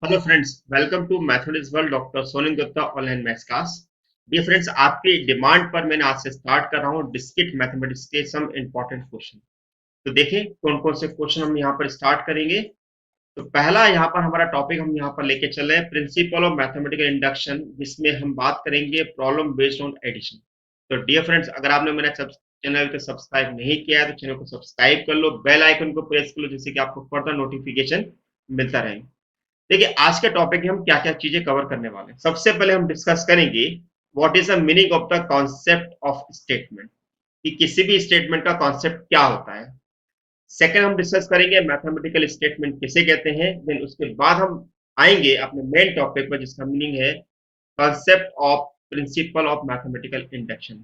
Hello friends, welcome to mathematics world doctor Sonin Gupta online maths class. Dear friends, आपकी demand पर मैंने आज से स्टार्ट कर रहा हूँ डिस्क्रीट मैथमेटिक्स के सम इंपॉर्टेंट क्वेश्चन। तो देखें कौन कौन से क्वेश्चन हम यहाँ पर स्टार्ट करेंगे। तो पहला यहाँ पर हमारा टॉपिक हम यहाँ पर लेके चल रहे हैं प्रिंसिपल ऑफ मैथमेटिकल इंडक्शन, जिसमें हम बात करेंगे प्रॉब्लम बेस्ड ऑन एडिशन। तो डियर फ्रेंड्स, अगर आपने मेरा चैनल को सब्सक्राइब नहीं किया है तो चैनल को सब्सक्राइब कर लो, बेल आइकन को प्रेस कर लो, जिससे कि आपको फर्दर नोटिफिकेशन मिलता रहे। देखिए आज के टॉपिक में हम क्या क्या चीजें कवर करने वाले हैं। सबसे पहले हम डिस्कस करेंगे what is the meaning of the concept of statement, कि किसी भी स्टेटमेंट का कॉन्सेप्ट क्या होता है। सेकंड हम डिस्कस करेंगे मैथमेटिकल स्टेटमेंट किसे कहते हैं। देन उसके बाद हम आएंगे अपने मेन टॉपिक पर, जिसका मीनिंग है concept of principle of mathematical induction.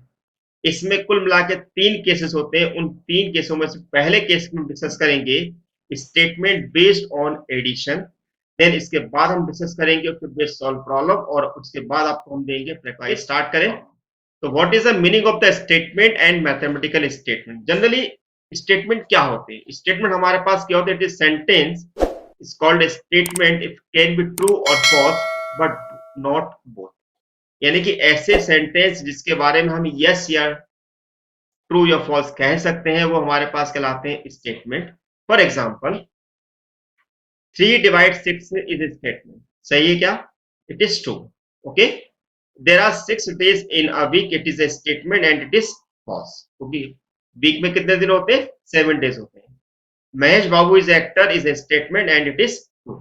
इसमें कुल मिला के तीन केसेस होते हैं। उन तीन केसों में से पहले केस में डिस्कस करेंगे statement based on addition. Then इसके बाद हम डिस्कस करेंगे उसके बेस्ड सॉल्व प्रॉब्लम, और उसके बाद आपको हम देंगे प्रैक्टिस। स्टार्ट करें। तो what is the meaning of the statement and mathematical statement. Generally statement क्या होते हैं? स्टेटमेंट हमारे पास क्या होते हैं? It is sentence is called statement if can be true और फॉल्स बट नॉट बोथ। यानी कि ऐसे सेंटेंस जिसके बारे में हम यस या ट्रू या फॉल्स कह सकते हैं, वो हमारे पास कहलाते हैं statement. For example, 3 / 6 is a statement. सही है क्या? It is true. Okay. There are 6 days in a week, it is a statement and it is false. Okay. Week में कितने दिन होते हैं? 7 days होते हैं। Mahesh Babu is actor is a statement and it is true.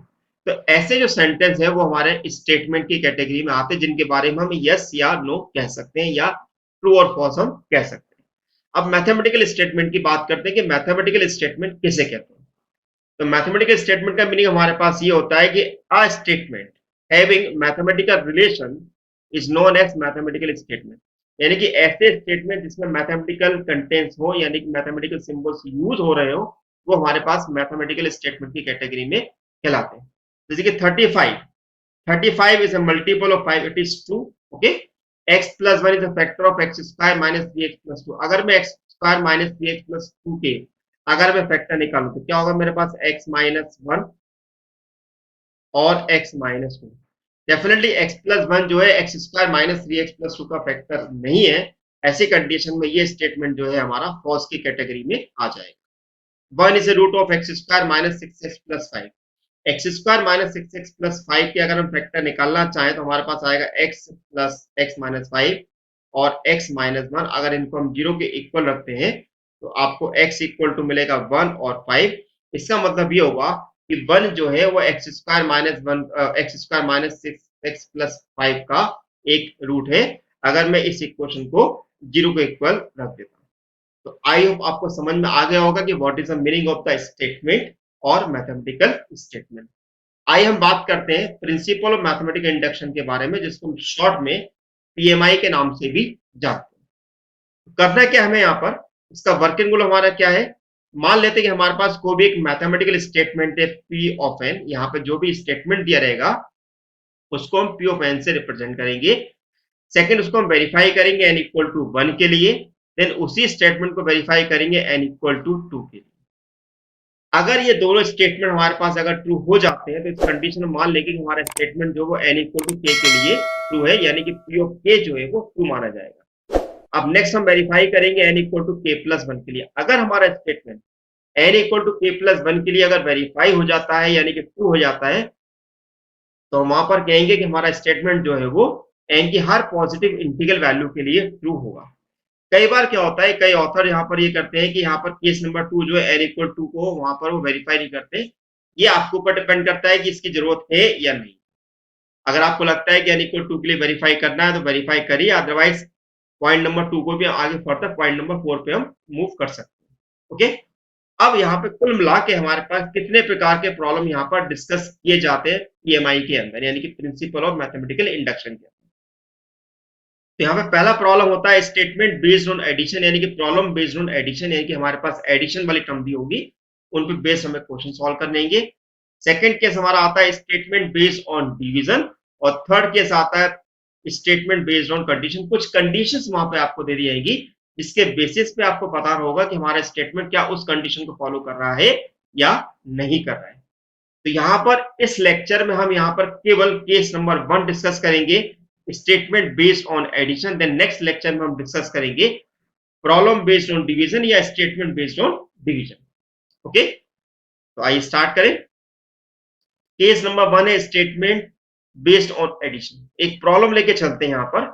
तो ऐसे जो सेंटेंस है वो हमारे स्टेटमेंट की कैटेगरी में आते हैं, जिनके बारे में हम यस या नो कह सकते हैं, या ट्रू और फॉल्स हम कह सकते हैं। अब मैथमेटिकल स्टेटमेंट की बात करते हैं कि मैथमेटिकल स्टेटमेंट किसे कहते हैं। तो मैथमेटिकल स्टेटमेंट का मीनिंग हमारे पास ये होता है कि a statement having mathematical relation is known as mathematical statement. यानी कि ऐसे स्टेटमेंट जिसमें मैथमेटिकल कंटेंट्स हो, यानी कि मैथमेटिकल सिंबल्स यूज हो रहे हो, वो हमारे पास मैथमेटिकल स्टेटमेंट की कैटेगरी में कहलाते हैं। जैसे कि 35 is a multiple of 5, it is true. Okay. X plus 1 is a factor of x square minus 3x plus 2। अगर मैं x square minus 3x plus 2 के अगर मैं फैक्टर निकालूं तो क्या होगा मेरे पास? x minus 1 और x minus 2। Definitely x plus 1 जो है x square minus 3x plus 2 का फैक्टर नहीं है। ऐसी कंडीशन में ये स्टेटमेंट जो है हमारा फॉल्स की कैटेगरी में आ जाएगा। 1 is a root of x square minus 6x plus 5। X square minus 6x+5 के अगर हम फैक्टर निकालना चाहें तो हमारे पास आएगा x प्लस x माइनस 5 और x माइनस 1। अगर इनको हम जीरो के इक्वल रखते हैं तो आपको x इक्वल टू मिलेगा 1 और 5। इसका मतलब ये होगा कि 1 जो है वो एक्स स्क्वायर माइनस 6x+5 का एक रूट है, अगर मैं इस इक्वेशन को जीरो के इक्वल रख देता हूं। तो आई होप आपको समझ में आ गया होगा कि what is the meaning of the statement और मैथमेटिकल स्टेटमेंट। आइए हम बात करते हैं प्रिंसिपल ऑफ मैथमेटिकल इंडक्शन के बारे में, जिसको हम शॉर्ट में पीएमआई के नाम से भी जानते हैं। करना क्या हमें यहाँ पर, इसका वर्किंग रूल हमारा क्या है? मान लेते हैं कि हमारे पास कोई भी एक मैथमेटिकल स्टेटमेंट है पी ऑफ एन। यहाँ पे जो भी स्टेटमेंट दिया रहेगा उसको हम पी ऑफ एन से रिप्रेजेंट करेंगे। सेकंड, उसको हम वेरीफाई करेंगे एन इक्वल टू 1 के लिए। देन उसी स्टेटमेंट को वेरीफाई करेंगे एन इक्वल टू 2 के लिए। अगर ये दोनों स्टेटमेंट हमारे पास अगर ट्रू हो जाते हैं तो इस कंडीशन में मान लेंगे कि हमारा स्टेटमेंट जो वो एन इक्वल टू के लिए ट्रू है, यानी कि पी ऑफ के जो है वो ट्रू माना जाएगा। अब नेक्स्ट हम वेरीफाई करेंगे N equal to k plus 1 के लिए। अगर हमारा statement N equal to k plus 1 के लिए अगर वेरीफाई हो जाता है, यानी कि ट्रू हो जाता है, तो हम वहां पर कहेंगे कि हमारा स्टेटमेंट जो है वो एन की हर पॉजिटिव इंटीग्रल वैल्यू के लिए ट्रू होगा। कई बार क्या होता है, कई ऑथर यहाँ पर ये करते हैं कि यहाँ पर केस नंबर 2 जो है एन इक्वल टू को वहां पर वो वेरीफाई नहीं करते। ये आपके ऊपर डिपेंड करता है कि इसकी जरूरत है या नहीं। अगर आपको लगता है कि एन इक्वल टू के लिए वेरीफाई करना है तो वेरीफाई करिए, अदरवाइज पॉइंट नंबर 2 को भी आगे फर्दर पॉइंट नंबर 4 पे हम मूव कर सकते हैं। ओके। अब यहाँ पे कुल मिला के हमारे पास कितने प्रकार के प्रॉब्लम यहाँ पर डिस्कस किए जाते हैं पीएमआई के अंदर, यानी कि प्रिंसिपल ऑफ मैथमेटिकल इंडक्शन के अंदर। तो यहाँ पे पहला प्रॉब्लम होता है स्टेटमेंट बेस्ड ऑन एडिशन, यानी कि प्रॉब्लम बेस्ड ऑन एडिशन, यानी कि हमारे पास एडिशन वाली टर्म दी होगी, उन पे बेस्ड हमें क्वेश्चन सॉल्व करनेंगे। सेकंड केस हमारा आता है स्टेटमेंट बेस्ड ऑन डिवीजन, और थर्ड केस आता है स्टेटमेंट बेस्ड ऑन कंडीशन। कुछ कंडीशंस वहां पे आपको दे दी जाएगी, जिसके बेसिस पे आपको पता होगा कि हमारा स्टेटमेंट क्या उस कंडीशन को फॉलो कर रहा है या नहीं कर रहा है। तो यहाँ पर इस लेक्चर में हम यहाँ पर केवल केस नंबर 1 डिस्कस करेंगे, statement based on addition. Then next lecture में हम डिस्कस करेंगे प्रॉब्लम बेस्ड ऑन डिवीजन या statement based on division. Okay, तो आइए स्टार्ट करें। केस नंबर 1 है स्टेटमेंट बेस्ड ऑन एडिशन। एक प्रॉब्लम लेके चलते हैं यहाँ पर।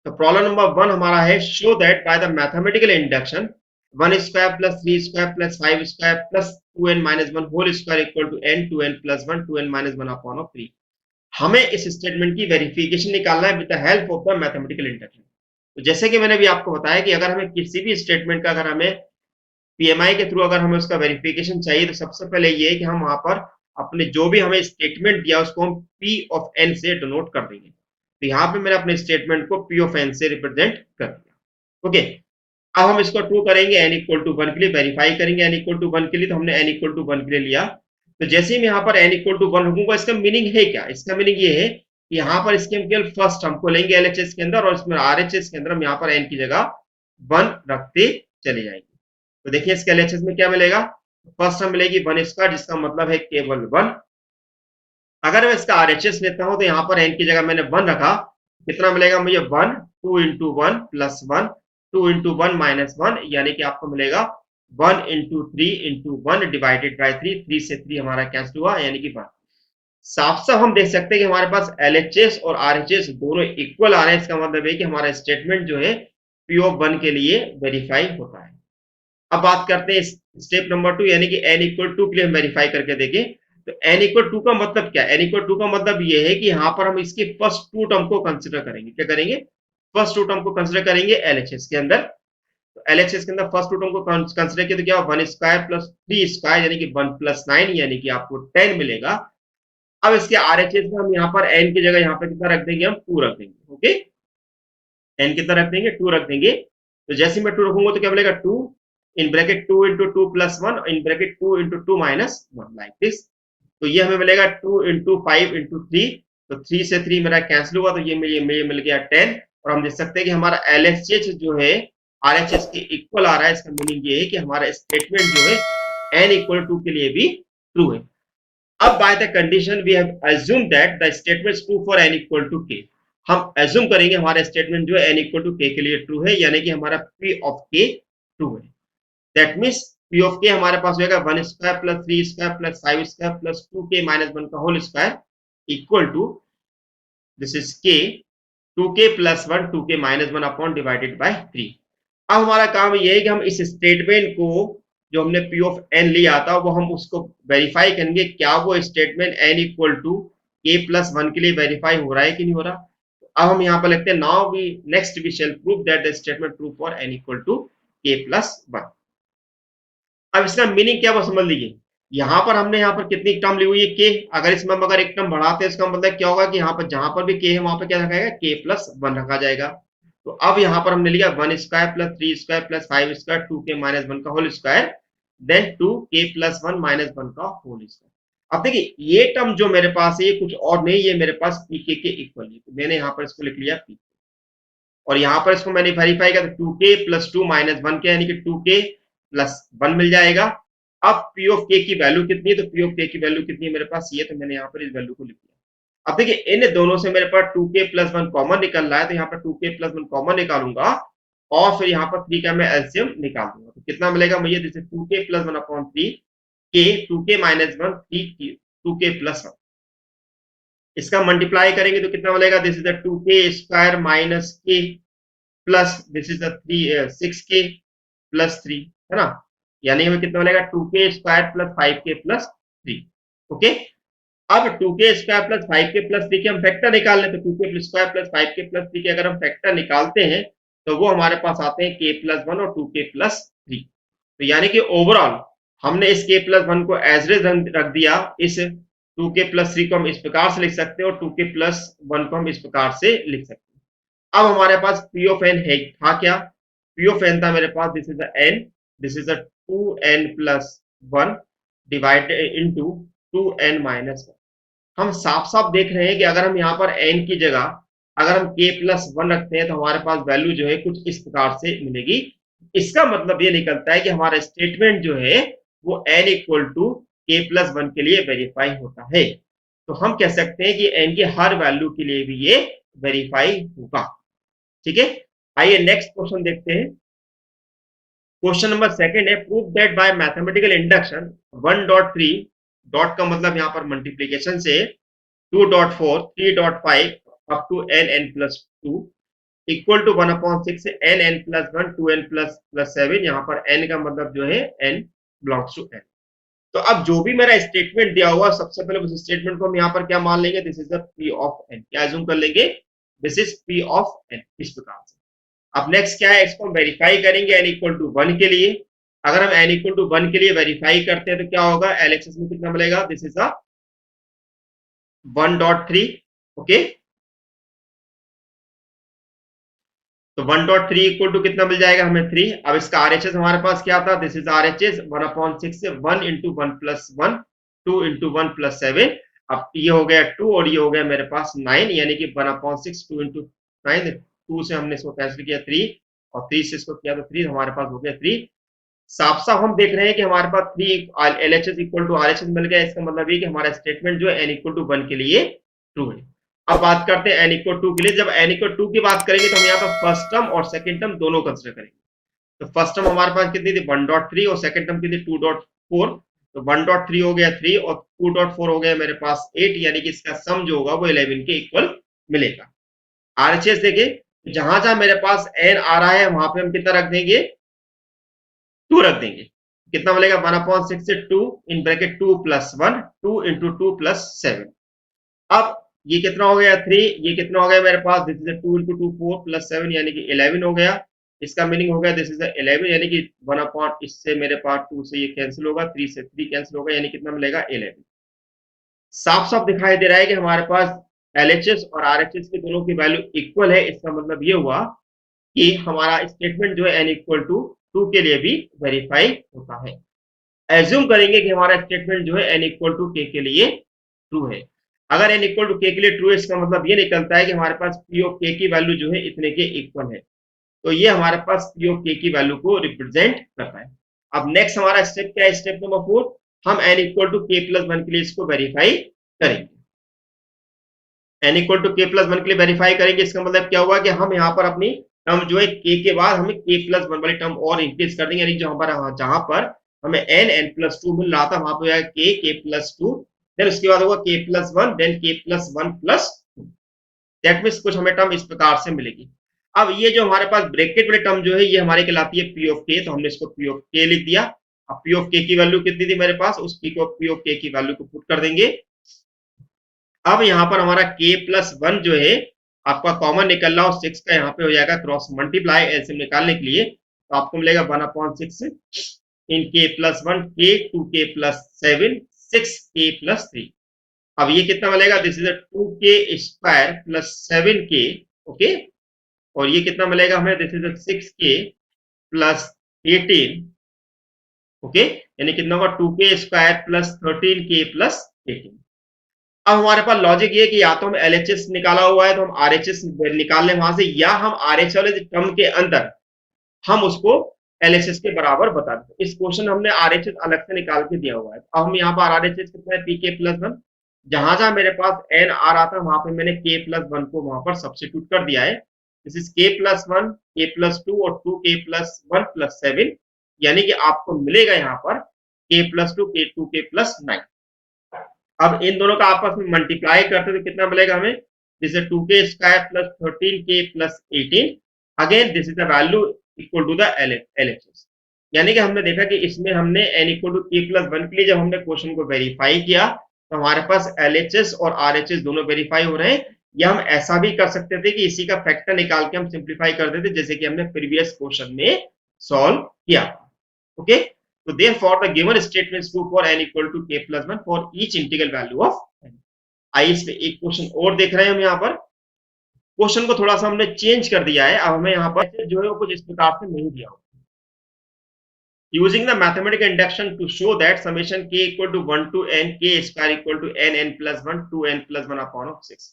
तो प्रॉब्लम नंबर 1 हमारा है, show that by the mathematical induction 1 square plus 3 square plus 5 square plus 2n minus 1 whole square equal to n 2n plus 1 2n minus 1 upon of 3। हमें इस स्टेटमेंट की वेरिफिकेशन निकालना है with the help of the mathematical induction. तो जैसे कि मैंने भी आपको बताया कि अगर हमें किसी भी स्टेटमेंट का अगर हमें पीएमआई के थ्रू अगर हमें उसका वेरिफिकेशन चाहिए, तो सबसे पहले ये है कि हम वहां पर अपने जो भी हमें स्टेटमेंट दिया उसको हम P ऑफ n से डिनोट कर देंगे। तो यहाँ पे मैंने अपने स्टेटमेंट को P ऑफ n से रिप्रेजेंट कर दिया। ओके, अब हम इसको ट्रू करेंगे n इक्वल टू 1 के लिए, वेरीफाई करेंगे n इक्वल टू 1 के लिए। तो हमने n इक्वल टू 1 के लिए लिया। तो जैसे ही मैं यहाँ पर n इक्वल टू 1 रखूंगा, इसका मीनिंग है क्या? इसका मीनिंग ये है कि यहाँ पर इसके हम केवल फर्स्ट हमको लेंगे LHS के अंदर, और इसमें RHS के अंदर हम यहाँ पर n की जगह 1 रखते चले जाएंगे। तो देखिए इसके LHS में क्या मिलेगा, फर्स्ट टर्म मिलेगी 1 स्क्वायर, जिसका मतलब है केवल 1। अगर मैं इसका RHS लेता हूं तो यहाँ पर n की जगह मैंने 1 रखा, कितना मिलेगा मुझे 1 2 इंटू 1 प्लस 1 2 इंटू 1 माइनस 1, यानी कि आपको मिलेगा 1 इंटू 3 इंटू 1 डिवाइडेड बाई 3। 3 से 3 हमारा कैंसिल हुआ, यानी कि 1। साफ साफ हम देख सकते हैं कि हमारे पास LHS और RHS दोनों इक्वल आ रहे हैं। इसका मतलब है कि हमारा स्टेटमेंट जो है P ऑफ 1 के लिए वेरीफाई होता है। अब बात करते हैं स्टेप नंबर 2, यानी कि n इक्वल टू के लिए हम वेरीफाई करके देखें। तो n इक्वल टू का मतलब क्या है? n इक्वल टू का मतलब ये है कि यहाँ पर हम इसके फर्स्ट टू टर्म को कंसिडर करेंगे। क्या करेंगे? फर्स्ट टू टर्म को कंसिडर करेंगे LHS के अंदर। तो LHS के अंदर फर्स्ट टू टर्म को कंसिडर किया तो क्या 1 स्क्वायर प्लस 3 स्क्वायर, यानी कि 1 प्लस 9, यानी कि आपको 10 मिलेगा। अब इसके RHS में हम यहाँ पर n की जगह यहाँ पर कितना रख देंगे, हम 2 रख देंगे। ओके, n कितना रख देंगे, 2 रख देंगे। तो जैसे मैं 2 रखूंगा तो क्या मिलेगा, 2 in bracket 2 into 2 plus 1 in bracket 2 into 2 minus 1, like this. तो ये हमें मिलेगा 2 इंटू 5 इंटू 3। तो 3 से 3 मेरा कैंसिल हुआ, तो ये मिल गया 10। और हम देख सकते हैं कि हमारा LHS जो है RHS के इक्वल आ रहा है। इसका मीनिंग ये है कि हमारा स्टेटमेंट जो है n इक्वल टू के लिए भी ट्रू है। अब by the condition we have assume that the statement true for n equal to k। हम अज्यूम करेंगे हमारा स्टेटमेंट जो है n इक्वल टू k के लिए ट्रू है, यानी कि हमारा P ऑफ k ट्रू है। That means P of k हमारे पास होगा 1 square plus 3 square plus 5 square plus 2k minus 1 का whole square equal to, this is k, 2k plus 1 2k minus 1 upon divided by 3। अब हमारा काम ये है कि हम इस स्टेटमेंट को जो हमने P ऑफ n लिया था वो हम उसको वेरीफाई करेंगे, क्या वो statement n equal to k plus 1 के लिए वेरीफाई हो रहा है कि नहीं हो रहा। तो अब हम यहाँ पर लिखते हैं now we next we shall prove that the statement true for n equal to k plus 1। अब इसका मीनिंग क्या वो समझ लीजिए। यहाँ पर हमने यहाँ पर कितनी टर्म ली हुई है, k। अगर इसमें हम अगर एक टर्म बढ़ाते हैं, इसका मतलब क्या होगा कि यहाँ पर जहां पर भी k है वहां पर क्या रखा जाएगा, k प्लस 1 रखा जाएगा। तो अब यहाँ पर हमने लिया 1 square plus 3 square plus 5 square 2k minus 1 का whole square, then 2k plus 1 minus 1 का होल स्क्वायर। अब देखिए ये टर्म जो मेरे पास है ये कुछ और नहीं, ये मेरे पास pk के इक्वल है। तो मैंने यहाँ पर इसको लिख लिया p, और यहाँ पर इसको मैंने वेरीफाई किया तो 2k प्लस 2 माइनस 1 के, यानी कि 2k प्लस 1 मिल जाएगा। अब P ऑफ k की वैल्यू कितनी है, तो P ऑफ k की वैल्यू कितनी है मेरे पास ये, तो मैंने यहाँ पर इस वैल्यू को लिख दिया। अब देखिए इन दोनों से मेरे पास 2k प्लस 1 कॉमन निकल रहा है, तो यहाँ पर 2k प्लस 1 कॉमन निकालूंगा और फिर यहाँ पर 3 का मैं एलसीएम निकाल दूंगा। तो कितना मिलेगा मुझे, जैसे 2k plus 1 upon 3 k 2k minus 1 3 2k plus 1, इसका मल्टीप्लाई करेंगे तो कितना मिलेगा, this is the 2k square minus k plus this is the 6k plus 3, है ना। यानी हमें कितना मिलेगा 2k square plus 5k plus 3। Okay, अब 2k square plus 5k plus 3 के हम फैक्टर निकाल लें, तो 2k square plus 5k plus 3 के अगर हम फैक्टर निकालते हैं तो वो हमारे पास आते हैं k प्लस 1 और 2k प्लस 3। तो यानी कि ओवरऑल हमने इस k प्लस 1 को एज इट इज रख दिया, इस 2k प्लस 3 को हम इस प्रकार से लिख सकते हैं और 2k प्लस 1 को हम इस प्रकार से लिख सकते हैं। अब हमारे पास P ऑफ n है, था क्या, P ऑफ n था मेरे पास, this is the n, this is the 2n plus 1 divided into 2n minus 1। हम साफ साफ देख रहे हैं कि अगर हम यहाँ पर n की जगह अगर हम k प्लस 1 रखते हैं तो हमारे पास वैल्यू जो है कुछ इस प्रकार से मिलेगी। इसका मतलब ये निकलता है कि हमारा स्टेटमेंट जो है वो n इक्वल टू k+1 के लिए वेरीफाई होता है। तो हम कह सकते हैं कि n की हर वैल्यू के लिए भी ये वेरीफाई होगा। ठीक है, आइए नेक्स्ट क्वेश्चन देखते हैं। क्वेश्चन नंबर सेकंड है, prove that bye mathematical induction 1.3 dot का मतलब यहाँ पर मल्टीप्लीकेशन से 2.4 3.5 up to n+2 equal to 1/6 n+1 2n+7। यहाँ पर n का मतलब जो है n बिलोंग्स टू n। तो अब जो भी मेरा स्टेटमेंट दिया हुआ, सबसे पहले उस स्टेटमेंट को हम यहाँ पर क्या मान लेंगे, this is the p of n। क्या एज्यूम कर लेंगे, this is p of n, इस प्रकार से। अब नेक्स्ट क्या है, इसको हम वेरीफाई करेंगे n=1 के लिए। अगर हम n=1 के लिए वेरीफाई करते हैं तो क्या होगा, LHS में कितना मिलेगा, दिस इज अ 1.3। ओके, तो 1.3 इक्वल टू कितना मिल जाएगा हमें 3। अब इसका RHS हमारे पास क्या था, दिस इज RHS 1/6 से 1 इंटू 1+1 2 इंटू 1+7। अब ये हो गया 2 और ये हो गया मेरे पास 9, यानी कि 1/6 2 इंटू 9, 2 से हमने इसको कैंसिल किया 3 और 3 से इसको किया तो 3 हमारे पास हो गया 3। साफ साफ हम देख रहे हैं कि हमारे पास 3 LHS इक्वल टू RHS मिल गया। इसका मतलब ये कि हमारा स्टेटमेंट जो है n=1 के लिए ट्रू है। अब बात करते हैं n=2 के लिए। जब n=2 की बात करेंगे तो हम यहाँ पर फर्स्ट टर्म और सेकंड टर्म दोनों कंसिडर करेंगे। तो फर्स्ट टर्म हमारे पास कितनी थी 1.3 और सेकंड टर्म कितनी 2.4। तो 1.3 हो गया 3 और 2.4 हो गया मेरे पास 8, यानी कि इसका सम जो होगा वो 11 के इक्वल मिलेगा। RHS देखिए, जहां जहां मेरे पास n आ रहा है वहां पे हम कितना रख देंगे, 2 रख देंगे। कितना मिलेगा 1/6 से 2 इन ब्रैकेट 2 + 1 2 इंटू 2 + 7। अब ये कितना हो गया 3, ये कितना हो गया मेरे पास, दिस इज 2 इंटू 2 4 + 7 यानी कि 11 हो गया। इसका मीनिंग हो गया दिस इज 11, यानी कि 1 इससे मेरे पास 2 से ये कैंसिल होगा, 3 से 3 कैंसिल होगा, यानी कितना मिलेगा 11। साफ साफ दिखाई दे रहा है कि हमारे पास LHS और RHS के दोनों की वैल्यू इक्वल है। इसका मतलब ये हुआ कि हमारा स्टेटमेंट जो है n=2 के लिए भी वेरीफाई होता है। एज्यूम करेंगे कि हमारा स्टेटमेंट जो है n=k के लिए ट्रू है। अगर n=k के लिए ट्रू है, इसका मतलब ये निकलता है कि हमारे पास p ऑफ k की वैल्यू जो है इतने के इक्वल है। तो ये हमारे पास p ऑफ k की वैल्यू को रिप्रेजेंट करता है। अब नेक्स्ट हमारा स्टेप क्या है, स्टेप नंबर 4। हम n=k+1 के लिए इसको वेरीफाई करेंगे। n=k+1 के लिए वेरीफाई करेंगे, इसका मतलब क्या हुआ कि हम यहाँ पर अपनी टर्म जो है k के बाद हमें k+1 वाली टर्म और इंक्रीज कर देंगे, यानी जहां पर हमें n+2 मिल रहा था वहां पर k+2, देन उसके बाद होगा k+1 then k+1+2। That means कुछ हमें टर्म इस प्रकार से मिलेगी। अब ये जो हमारे पास ब्रैकेट वाली टर्म जो है ये हमारे कहलाती है p ऑफ k, तो हमने इसको p ऑफ k लिख दिया। अब p ऑफ k की वैल्यू कितनी थी मेरे पास, उस p ऑफ k की वैल्यू को पुट कर देंगे। अब यहाँ पर हमारा k+1 जो है आपका कॉमन निकल रहा हो 6 का यहाँ पे हो जाएगा क्रॉस मल्टीप्लाई एलसीएम निकालने के लिए, तो आपको मिलेगा 1/6 इन k+1 k 2k+7 6k+3। अब ये कितना मिलेगा, this is 2k² + 7k। Okay, और ये कितना मिलेगा हमें, दिस इज 6k + 18। ओके, यानी कितना होगा 2k² + 13k + 18। अब हमारे पास लॉजिक ये कि या तो हम LHS निकाला हुआ है तो हम RHS निकाल लें वहां से, या हम RH वाले टर्म के अंदर हम उसको LHS के बराबर बता दें। इस क्वेश्चन हमने RHS अलग से निकाल के दिया हुआ है। अब हम यहाँ पर RHS कितना है pk+1, जहां जहां मेरे पास n आ रहा था वहां पे मैंने k+1 को वहां पर सब्स्टिट्यूट कर दिया है। दिस इज k+1 k+2 और 2k+1+7, यानी कि आपको मिलेगा यहाँ पर k+2 k 2k+9। अब इन दोनों का आपस में मल्टीप्लाई करते तो कितना मिलेगा हमें, this is 2k² + 13k + 18। Again this is the value equal to the LHS। यानी कि हमने देखा कि इसमें हमने n=k+1 के लिए जब हमने क्वेश्चन को वेरीफाई किया तो हमारे पास LHS और RHS दोनों वेरीफाई हो रहे हैं। या हम ऐसा भी कर सकते थे कि इसी का फैक्टर निकाल के हम सिंप्लीफाई कर देते, जैसे कि हमने प्रीवियस क्वेश्चन में सॉल्व किया। Okay, so therefore the given statement is true for n=k+1 for each integral value of n। आइए इस पे एक क्वेश्चन और देख रहे हैं हम। यहाँ पर क्वेश्चन को थोड़ा सा हमने चेंज कर दिया है। अब हमें यहाँ पर जो है वो कुछ इस प्रकार से नहीं दिया हो। Using the mathematical induction to show that summation k = 1 to n k² = n+1 to n+1/6।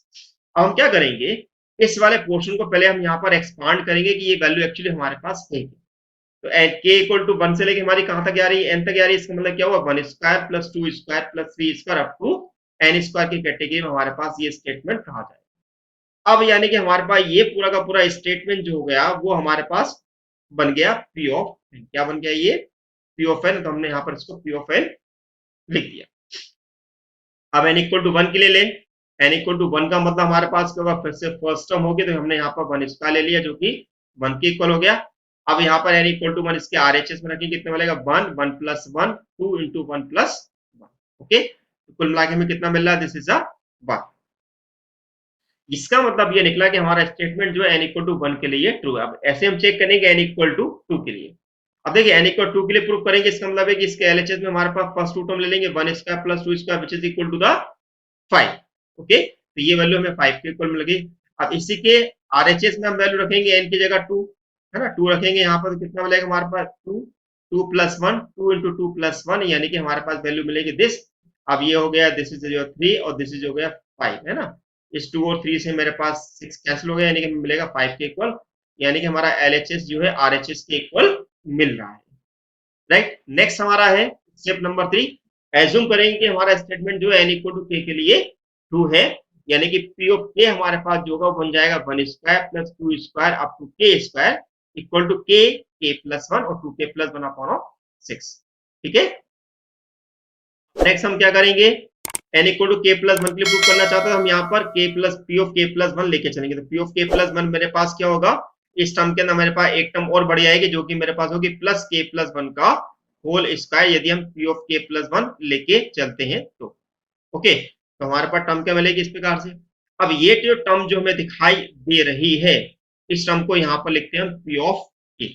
अब हम क्या करेंगे, इस वाले पोर्शन को पहले हम यहाँ पर एक्सपांड करेंगे कि ये वैल्यू एक्चुअली हमारे पास है। तो के इक्वल टू 1 से लेके हमारी कहां तक आ रही है, एन तक आ रही है। इसका मतलब क्या हुआ, 1 square plus 2 square plus 3 square up to n square की कैटेगरी में हमारे पास ये स्टेटमेंट कहा जाए। अब यानी कि हमारे पास ये पूरा का पूरा स्टेटमेंट जो हो गया वो हमारे पास बन गया पी ऑफ एन। क्या बन गया ये, पी ऑफ एन। तो हमने यहां पर इसको पी ऑफ एन लिख दिया। अब एन इक्वल टू 1 के लिए ले, एन इक्वल टू 1 का मतलब हमारे पास क्या होगा, फिर से फर्स्ट टर्म होगी, तो हमने यहाँ पर 1 स्क्वायर ले लिया जो कि 1 के इक्वल हो गया। अब यहाँ पर एन इक्वल टू 1 इसके आरएचएस में रखेंगे, कितना मिलेगा, 1 1 प्लस 1 2 इंटू 1 प्लस 1। ओके, तो कुल मिला के हमें कितना मिल रहा है, दिस इज अ 1। इसका मतलब ये निकला कि हमारा स्टेटमेंट जो है एन इक्वल टू 1 के लिए ट्रू है। अब ऐसे हम चेक करेंगे एन इक्वल टू 2 के लिए। अब देखिए एन इक्वल 2 के लिए प्रूव करेंगे, इसका मतलब है कि इसके एलएचएस में हमारे पास फर्स्ट टू टर्म ले लेंगे, 1 square plus 2 square which is equal to the 5। Okay, तो ये वैल्यू हमें 5 के इक्वल मिल गई। अब इसी के आरएचएस में हम वैल्यू रखेंगे एन की जगह 2, है ना, 2 रखेंगे यहाँ पर, तो कितना मिलेगा हमारे पास 2 2 प्लस 1 2 इंटू 2 प्लस 1, यानी कि हमारे पास वैल्यू मिलेगी दिस। अब ये हो गया, दिस इज योर 3 और दिस इज हो गया 5, है ना। इस 2 और 3 से मेरे पास 6 कैंसिल हो गया, यानी कि मिलेगा 5 के इक्वल, यानी कि हमारा एलएचएस जो है आरएचएस के इक्वल मिल रहा है। राइट, नेक्स्ट हमारा है स्टेप नंबर 3। एज्यूम करेंगे कि हमारा स्टेटमेंट जो है एन इक्वल टू के लिए ट्रू है, यानी कि पी ऑफ के हमारे पास जो होगा बन जाएगा 1 square plus 2 square up to k square equal to k plus 1 और 2 के प्लस 1 अपॉन 6। ठीक है, नेक्स्ट हम क्या करेंगे, N equal to k plus 1 के लिए प्रूव करना चाहते हैं हम यहाँ पर के प्लस पी ऑफ के प्लस 1 लेके चलेंगे। तो पी ऑफ के प्लस 1 मेरे पास क्या होगा, इस टर्म के अंदर मेरे पास एक टर्म और बढ़ जाएगी जो कि मेरे पास होगी प्लस के प्लस 1 का होल स्क्वायर, यदि हम पी ऑफ के प्लस 1 लेके चलते हैं तो। ओके, तो हमारे पास टर्म क्या मिलेगी इस प्रकार से। अब ये जो टर्म जो हमें दिखाई दे रही है, इस टर्म को यहाँ पर लिखते हैं हम पी ऑफ के।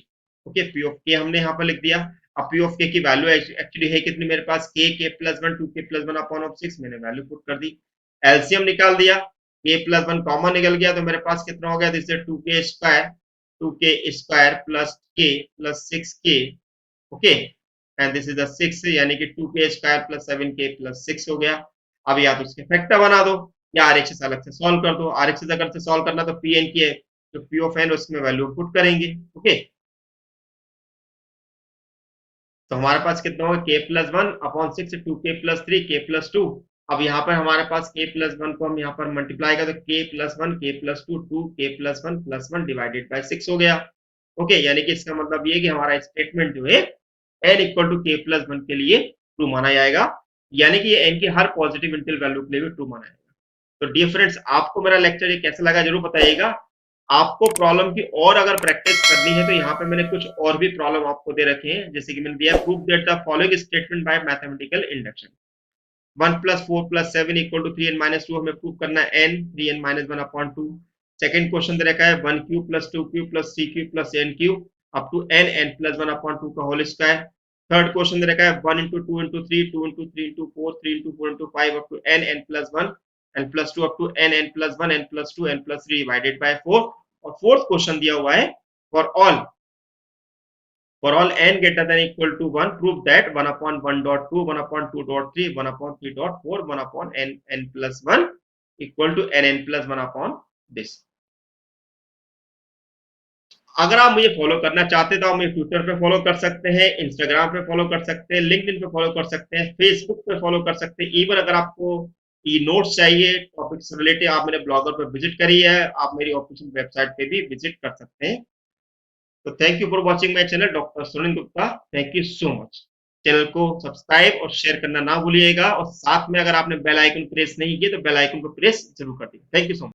ओके, पी ऑफ के हमने यहाँ पर लिख दिया। अब पी ऑफ के की वैल्यू एक्चुअली है कितनी मेरे पास, के प्लस 1 2 के प्लस 1 अपॉन 6, मैंने वैल्यू पुट कर दी। एलसीएम निकाल दिया, के प्लस 1 कॉमन निकल गया, तो मेरे पास कितना हो गया, दिस इज 2 के स्क्वायर प्लस के प्लस 6 के। Okay, and this is the 6, यानी कि 2 के स्क्वायर प्लस 7 के प्लस 6 हो गया। अब या तो उसके फैक्टर बना दो या आरएचएस अलग से सॉल्व कर दो। आरएचएस अगर से सॉल्व करना तो पी एन की है, तो पी ऑफ एन उसमें वैल्यू पुट करेंगे। ओके, तो हमारे पास कितना होगा, के प्लस 1 अपॉन 6 2 के प्लस 3 के प्लस 2। अब यहाँ पर हमारे पास के प्लस 1 को हम यहाँ पर मल्टीप्लाई कर, तो के प्लस 1 के प्लस 2 2 के प्लस 1 प्लस 1 डिवाइडेड बाय 6 हो गया। ओके, यानी कि इसका मतलब ये कि हमारा स्टेटमेंट जो है N equal to k plus 1 के लिए ट्रू माना जाएगा, यानी कि ये एन की हर पॉजिटिव इंटीग्रल वैल्यू के लिए भी ट्रू माना जाएगा। तो डियर फ्रेंड्स, आपको मेरा लेक्चर ये कैसा लगा जरूर बताइएगा। आपको प्रॉब्लम की और अगर प्रैक्टिस करनी है तो यहाँ पे मैंने कुछ और भी प्रॉब्लम आपको दे रखे हैं, जैसे कि मैंने दिया prove that the following statement by mathematical induction. 1 plus 4 plus 7 equal to 3n minus 2 हमें प्रूव करना है n 3n माइनस 1 अपॉन 2। सेकंड क्वेश्चन दे रखा है 1 cube plus 2 cube plus 3 cube plus n cube up to n plus 1 upon 2 का whole square. Third question दे रखा है 1 into 2 into 3 2 into 3 into 4 3 into 4 into 5 up to n plus 1 n plus 2 up to n plus 1 n plus 2 n plus 3 divided by 4। और fourth question दिया हुआ है for all n greater than equal to 1 prove that 1 upon 1 dot 2 1 upon 2 dot 3 1 upon 3 dot 4 1 upon n plus 1 equal to n plus 1 upon this। अगर आप मुझे follow करना चाहते हैं तो आप मुझे ट्विटर पे फॉलो कर सकते हैं, इंस्टाग्राम पे फॉलो कर सकते हैं, लिंक्डइन पे फॉलो कर सकते हैं, फेसबुक पे फॉलो कर सकते हैं। इवन अगर आपको ये नोट्स चाहिए टॉपिक से रिलेटेड, आप मेरे ब्लॉगर पर विजिट करिए, आप मेरी ऑफिशियल वेबसाइट पे भी विजिट कर सकते हैं। तो thank you for watching my channel doctor Sunil Gupta, thank you so much. Channel को सब्सक्राइब और शेयर करना ना भूलिएगा, और साथ में अगर आपने बेल आइकन प्रेस नहीं किया तो बेल आइकन को प्रेस जरूर कर दीजिए। Thank you so much.